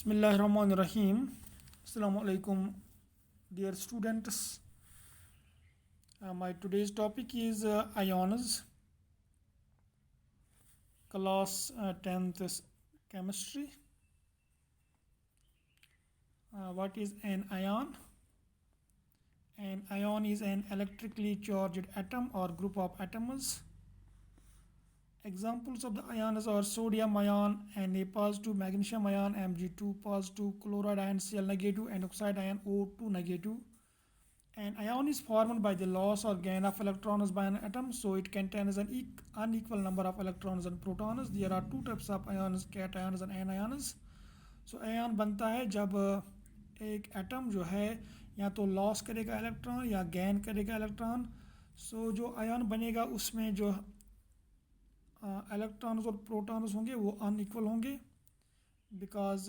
Bismillahirrahmanirrahim. Assalamu alaikum, dear students. My today's topic is ions, class 10th chemistry. What is an ion? An ion is an electrically charged atom or group of atoms. Examples of the ions are sodium ion, Na positive, magnesium ion, Mg2 positive, chloride ion, Cl negative, and oxide ion, O2 negative. An ion is formed by the loss or gain of electrons by an atom, so it contains an unequal number of electrons and protons. There are two types of ions, cations and anions. So ion बनता है जब एक atom जो है या तो loss करेगा electron या गेन करेगा इलेक्ट्रॉन. सो जो आयन बनेगा उसमें जो इलेक्ट्रॉन्स और प्रोटॉन्स होंगे वो अनइक्वल होंगे बिकॉज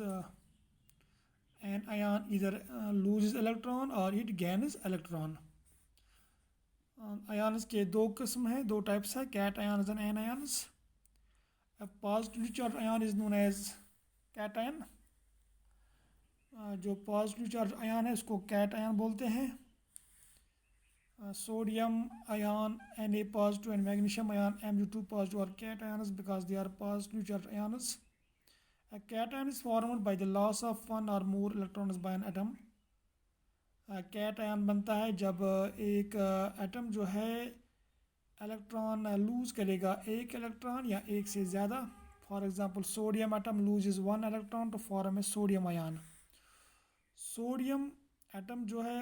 एन आयन इधर लूज इलेक्ट्रॉन और इट गेन्स इलेक्ट्रॉन. आयन्स के दो किस्म हैं, दो टाइप्स है, cations and anions. Positively charge ion is known as cation. जो पॉजिटिव चार्ज आयन है उसको कैट आयन बोलते हैं. Sodium ion, Na positive, and magnesium ion, Mg2 positive, are cations because they are positive charged ions. A cation is formed by the loss of one or more electrons by an atom. cation बनता है जब एक atom जो है electron lose करेगा एक electron या एक से ज़्यादा. For example sodium atom loses one electron to form a sodium ion. Sodium atom जो है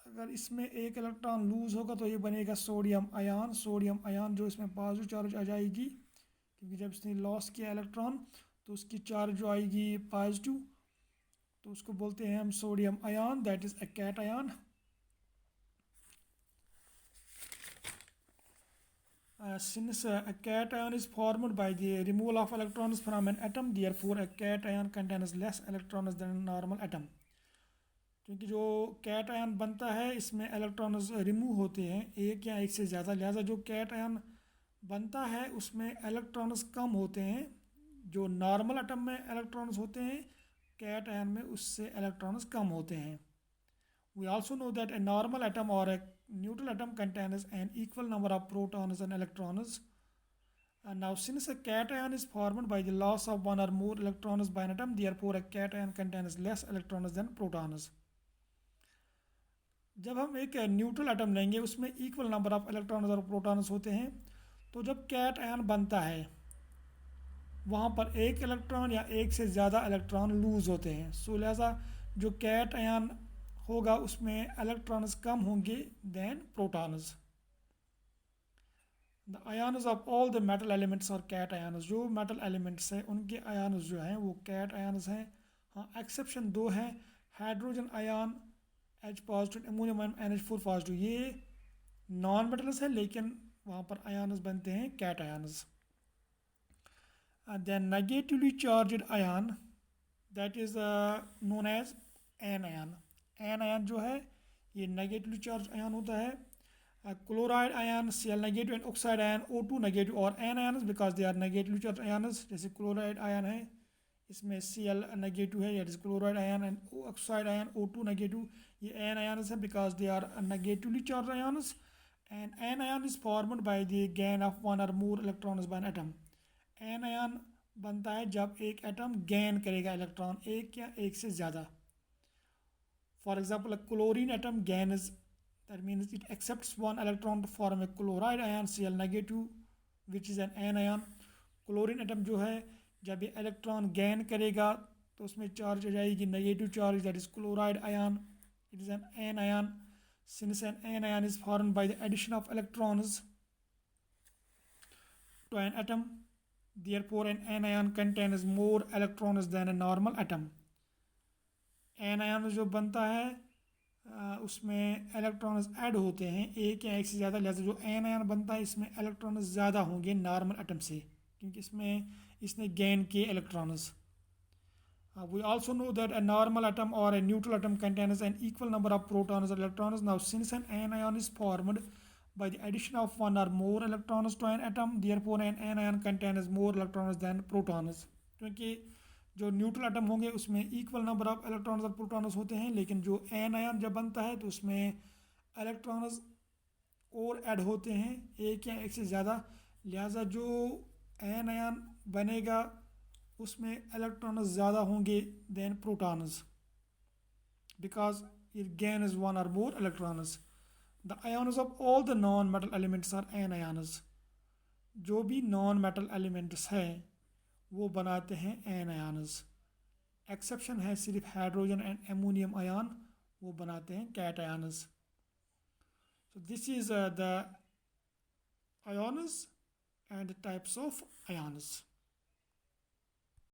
अगर इसमें एक इलेक्ट्रॉन लूज होगा तो ये बनेगा सोडियम आयन. सोडियम आयन जो इसमें पॉजिटिव चार्ज आ जाएगी क्योंकि जब इसने लॉस किया इलेक्ट्रॉन तो उसकी चार्ज जो आएगी पॉजिटिव, तो उसको बोलते हैं हम sodium ion. That is a cation. Since a cation is formed by the removal of electrons from an atom, therefore a cation contains less electrons than a normal atom. क्योंकि जो cat ion बनता है इसमें electrons remove होते हैं एक या एक से ज़्यादा, लिहाजा जो कैट आयन बनता है उसमें इलेक्ट्रॉन्स कम होते हैं. जो नॉर्मल एटम में इलेक्ट्रॉन्स होते हैं कैट आयन में उससे इलेक्ट्रॉन्स कम होते हैं. We also know that a normal atom और a neutral atom contains an equal number of protons and electrons. Now since a cation is formed by the loss of one or more electrons by an atom, therefore a cation contains less electrons than protons. जब हम एक neutral atom लेंगे उसमें equal number of electrons और protons होते हैं, तो जब कैट आयन बनता है वहाँ पर एक इलेक्ट्रॉन या एक से ज़्यादा इलेक्ट्रॉन लूज होते हैं. सो लिहाजा जो कैट आयन होगा उसमें इलेक्ट्रॉन्स कम होंगे than protons. The ions of all the metal elements are cations. जो मेटल एलिमेंट्स हैं उनके आयन्स जो हैं वो कैट आयन्स हैं. हाँ, एक्सेप्शन दो हैं, hydrogen ion H positive, ammonium ion NH4 positive, ये नॉन मेटल्स है लेकिन वहाँ पर आयन्स बनते हैं cations. Then negatively charged ion that is known as anion. Anion जो है ये नेगेटिवली चार्ज आयन होता है. Chloride ion Cl negative and oxide ion O2 negative और anions because they are negatively charge ions. जैसे chloride ion है इसमें Cl negative है, that is chloride ion, and oxide ion O2 negative, ये anions है because they are negatively charge ions. And anion is formed by the gain of one और more electrons by an atom. Anion बनता है जब एक atom gain करेगा electron एक या एक से ज़्यादा. For example chlorine atom gains, that means it accepts one electron to form a chloride ion Cl negative which is an anion. Chlorine atom जो है जब ये इलेक्ट्रॉन गेन करेगा तो उसमें चार्ज हो जाएगी negative charge, that is chloride ion. It is an anion. Since an anion is formed by the addition of electrons to an atom, therefore an anion contains more electrons than a normal atom. Anion जो बनता है उसमें electrons add होते हैं एक या एक से ज़्यादा, लिहाजा जो एन आयन बनता है इसमें इलेक्ट्रॉन्स ज़्यादा होंगे नॉर्मल एटम से क्योंकि इसने गेन किए electrons. We also know that a normal atom or a neutral atom contains an equal number of protons and electrons. Now since an anion is formed by the addition of one or more electrons to an atom, therefore an anion contains more electrons than protons. क्योंकि जो neutral atom होंगे उसमें equal number of electrons और protons होते हैं, लेकिन जो an ion जब बनता है तो उसमें इलेक्ट्रॉन्स और ऐड होते हैं, एक या एक से ज़्यादा। लिहाजा जो एन आयन बनेगा उसमें इलेक्ट्रॉन्स ज़्यादा होंगे than protons, because it gains one or more electrons. The ions of all the non-metal elements are anions. जो भी नॉन मेटल एलिमेंट्स हैं वो बनाते हैं एनायंस। एक्सेप्शन है सिर्फ हाइड्रोजन एंड एमोनियम आयन, वो बनाते हैं cations. So this is the ions and types of ions.